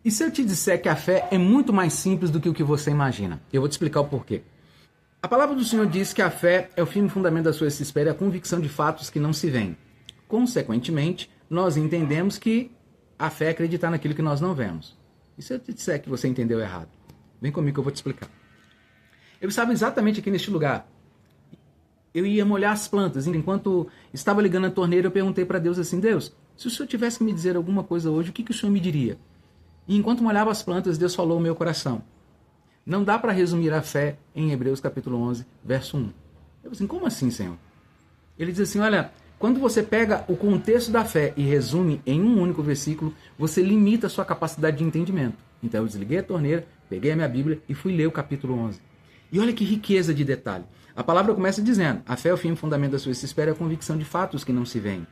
E se eu te disser que a fé é muito mais simples do que o que você imagina? Eu vou te explicar o porquê. A palavra do Senhor diz que a fé é o firme fundamento da sua espera e a convicção de fatos que não se veem. Consequentemente, nós entendemos que a fé é acreditar naquilo que nós não vemos. E se eu te disser que você entendeu errado? Vem comigo que eu vou te explicar. Eu estava exatamente aqui neste lugar. Eu ia molhar as plantas. Enquanto estava ligando a torneira, eu perguntei para Deus assim: Deus, se o Senhor tivesse que me dizer alguma coisa hoje, o que o Senhor me diria? E enquanto molhava as plantas, Deus falou ao meu coração: não dá para resumir a fé em Hebreus capítulo 11, verso 1. Eu falei assim: como assim, Senhor? Ele diz assim: olha, quando você pega o contexto da fé e resume em um único versículo, você limita a sua capacidade de entendimento. Então eu desliguei a torneira, peguei a minha Bíblia e fui ler o capítulo 11. E olha que riqueza de detalhe. A palavra começa dizendo: a fé é o firme fundamento da sua espera e a convicção de fatos que não se veem.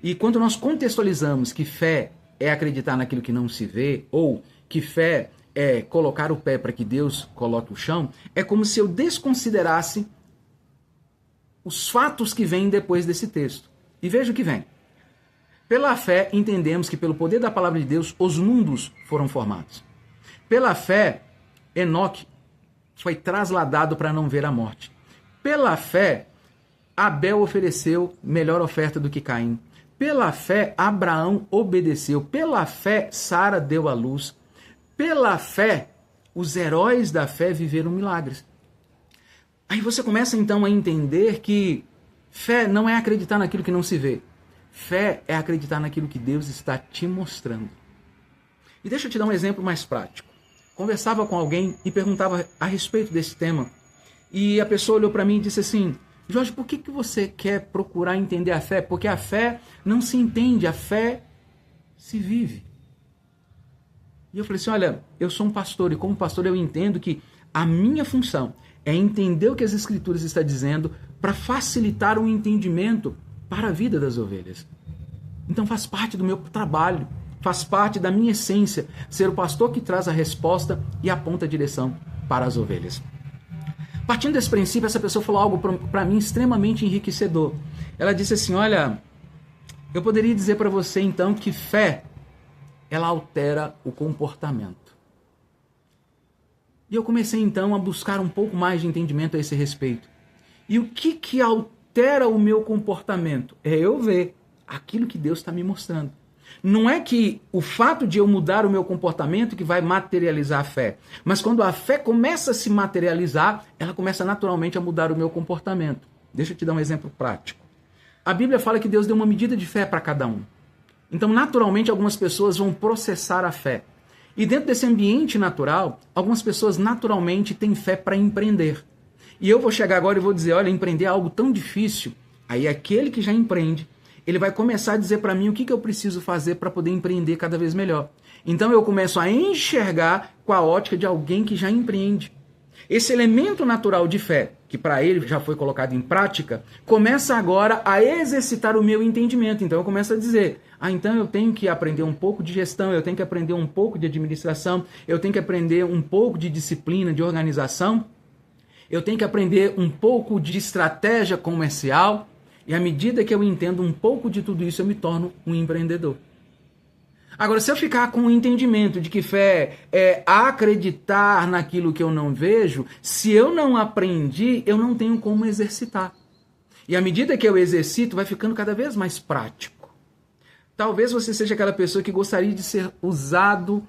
E quando nós contextualizamos que fé é acreditar naquilo que não se vê, ou que fé é colocar o pé para que Deus coloque o chão, é como se eu desconsiderasse os fatos que vêm depois desse texto. E veja o que vem. Pela fé, entendemos que pelo poder da palavra de Deus, os mundos foram formados. Pela fé, Enoque foi trasladado para não ver a morte. Pela fé, Abel ofereceu melhor oferta do que Caim. Pela fé, Abraão obedeceu. Pela fé, Sara deu à luz. Pela fé, os heróis da fé viveram milagres. Aí você começa então a entender que fé não é acreditar naquilo que não se vê. Fé é acreditar naquilo que Deus está te mostrando. E deixa eu te dar um exemplo mais prático. Conversava com alguém e perguntava a respeito desse tema. E a pessoa olhou para mim e disse assim: Jorge, por que você quer procurar entender a fé? Porque a fé não se entende, a fé se vive. E eu falei assim: olha, eu sou um pastor e como pastor eu entendo que a minha função é entender o que as Escrituras estão dizendo para facilitar o entendimento para a vida das ovelhas. Então faz parte do meu trabalho, faz parte da minha essência ser o pastor que traz a resposta e aponta a direção para as ovelhas. Partindo desse princípio, essa pessoa falou algo para mim extremamente enriquecedor. Ela disse assim: olha, eu poderia dizer para você então que fé, ela altera o comportamento. E eu comecei então a buscar um pouco mais de entendimento a esse respeito. E o que altera o meu comportamento? É eu ver aquilo que Deus está me mostrando. Não é que o fato de eu mudar o meu comportamento que vai materializar a fé. Mas quando a fé começa a se materializar, ela começa naturalmente a mudar o meu comportamento. Deixa eu te dar um exemplo prático. A Bíblia fala que Deus deu uma medida de fé para cada um. Então, naturalmente, algumas pessoas vão processar a fé. E dentro desse ambiente natural, algumas pessoas naturalmente têm fé para empreender. E eu vou chegar agora e vou dizer: olha, empreender é algo tão difícil. Aí aquele que já empreende, ele vai começar a dizer para mim o que eu preciso fazer para poder empreender cada vez melhor. Então eu começo a enxergar com a ótica de alguém que já empreende. Esse elemento natural de fé, que para ele já foi colocado em prática, começa agora a exercitar o meu entendimento. Então eu começo a dizer: então eu tenho que aprender um pouco de gestão, eu tenho que aprender um pouco de administração, eu tenho que aprender um pouco de disciplina, de organização, eu tenho que aprender um pouco de estratégia comercial. E à medida que eu entendo um pouco de tudo isso, eu me torno um empreendedor. Agora, se eu ficar com o entendimento de que fé é acreditar naquilo que eu não vejo, se eu não aprendi, eu não tenho como exercitar. E à medida que eu exercito, vai ficando cada vez mais prático. Talvez você seja aquela pessoa que gostaria de ser usado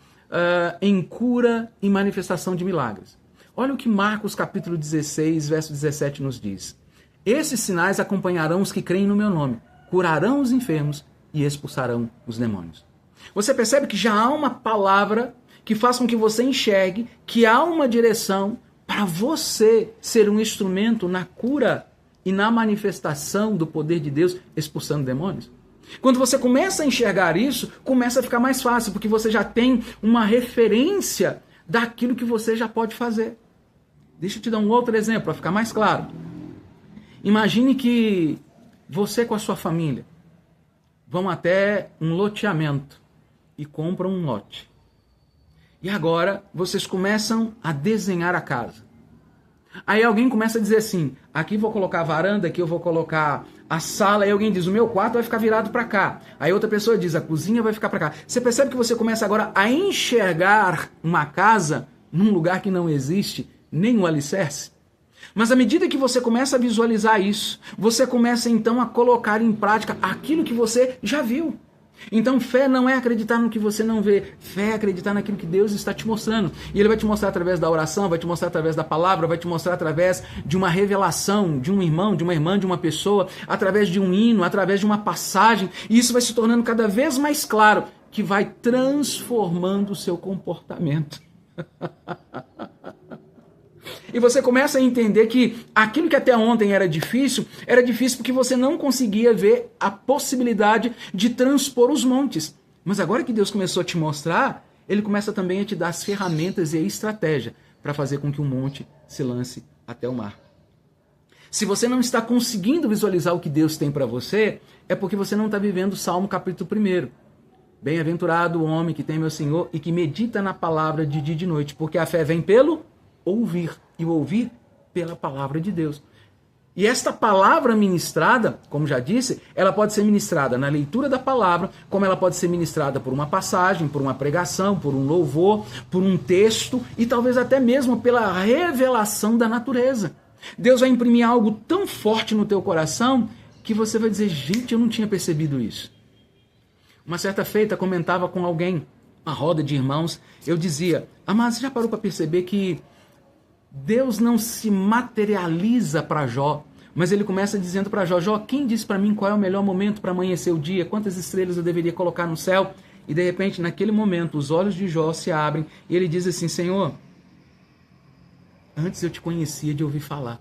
em cura e manifestação de milagres. Olha o que Marcos capítulo 16, verso 17 nos diz. Esses sinais acompanharão os que creem no meu nome, curarão os enfermos e expulsarão os demônios. Você percebe que já há uma palavra que faz com que você enxergue que há uma direção para você ser um instrumento na cura e na manifestação do poder de Deus expulsando demônios. Quando você começa a enxergar isso, começa a ficar mais fácil, porque você já tem uma referência daquilo que você já pode fazer. Deixa eu te dar um outro exemplo para ficar mais claro. Imagine que você com a sua família vão até um loteamento e compram um lote. E agora vocês começam a desenhar a casa. Aí alguém começa a dizer assim: aqui vou colocar a varanda, aqui eu vou colocar a sala, aí alguém diz, o meu quarto vai ficar virado para cá. Aí outra pessoa diz, a cozinha vai ficar para cá. Você percebe que você começa agora a enxergar uma casa num lugar que não existe nenhum alicerce? Mas à medida que você começa a visualizar isso, você começa então a colocar em prática aquilo que você já viu. Então fé não é acreditar no que você não vê, fé é acreditar naquilo que Deus está te mostrando. E Ele vai te mostrar através da oração, vai te mostrar através da palavra, vai te mostrar através de uma revelação, de um irmão, de uma irmã, de uma pessoa, através de um hino, através de uma passagem. E isso vai se tornando cada vez mais claro, que vai transformando o seu comportamento. E você começa a entender que aquilo que até ontem era difícil porque você não conseguia ver a possibilidade de transpor os montes. Mas agora que Deus começou a te mostrar, Ele começa também a te dar as ferramentas e a estratégia para fazer com que o monte se lance até o mar. Se você não está conseguindo visualizar o que Deus tem para você, é porque você não está vivendo o Salmo capítulo 1. Bem-aventurado o homem que teme ao Senhor e que medita na palavra de dia e de noite, porque a fé vem pelo ouvir, e o ouvir pela palavra de Deus. E esta palavra ministrada, como já disse, ela pode ser ministrada na leitura da palavra, como ela pode ser ministrada por uma passagem, por uma pregação, por um louvor, por um texto, e talvez até mesmo pela revelação da natureza. Deus vai imprimir algo tão forte no teu coração que você vai dizer, gente, eu não tinha percebido isso. Uma certa feita comentava com alguém, uma roda de irmãos, eu dizia, mas você já parou para perceber que Deus não se materializa para Jó, mas ele começa dizendo para Jó, Jó, quem disse para mim qual é o melhor momento para amanhecer o dia, quantas estrelas eu deveria colocar no céu? E de repente, naquele momento, os olhos de Jó se abrem e ele diz assim, Senhor, antes eu te conhecia de ouvir falar,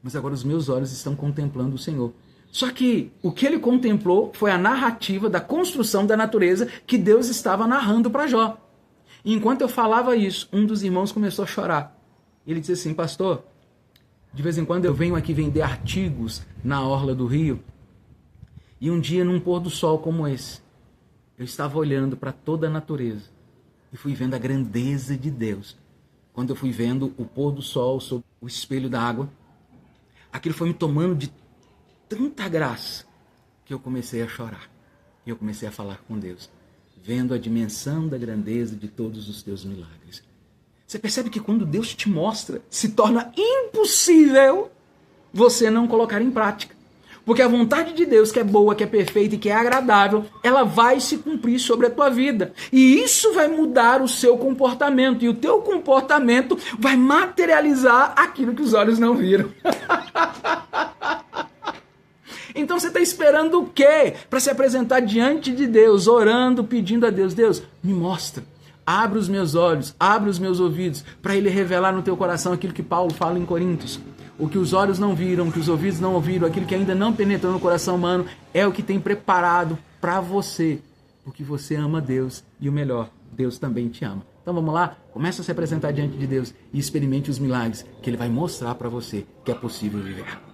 mas agora os meus olhos estão contemplando o Senhor. Só que o que ele contemplou foi a narrativa da construção da natureza que Deus estava narrando para Jó. E enquanto eu falava isso, um dos irmãos começou a chorar. Ele disse assim, pastor, de vez em quando eu venho aqui vender artigos na orla do rio, e um dia num pôr do sol como esse, eu estava olhando para toda a natureza e fui vendo a grandeza de Deus. Quando eu fui vendo o pôr do sol sob o espelho da água, aquilo foi me tomando de tanta graça que eu comecei a chorar. E eu comecei a falar com Deus, vendo a dimensão da grandeza de todos os teus milagres. Você percebe que quando Deus te mostra, se torna impossível você não colocar em prática. Porque a vontade de Deus, que é boa, que é perfeita e que é agradável, ela vai se cumprir sobre a tua vida. E isso vai mudar o seu comportamento. E o teu comportamento vai materializar aquilo que os olhos não viram. Então você está esperando o quê? Para se apresentar diante de Deus, orando, pedindo a Deus, Deus, me mostra. Abre os meus olhos, abre os meus ouvidos, para Ele revelar no teu coração aquilo que Paulo fala em Coríntios. O que os olhos não viram, o que os ouvidos não ouviram, aquilo que ainda não penetrou no coração humano, é o que tem preparado para você. Porque você ama Deus e o melhor, Deus também te ama. Então vamos lá, começa a se apresentar diante de Deus e experimente os milagres que Ele vai mostrar para você que é possível viver.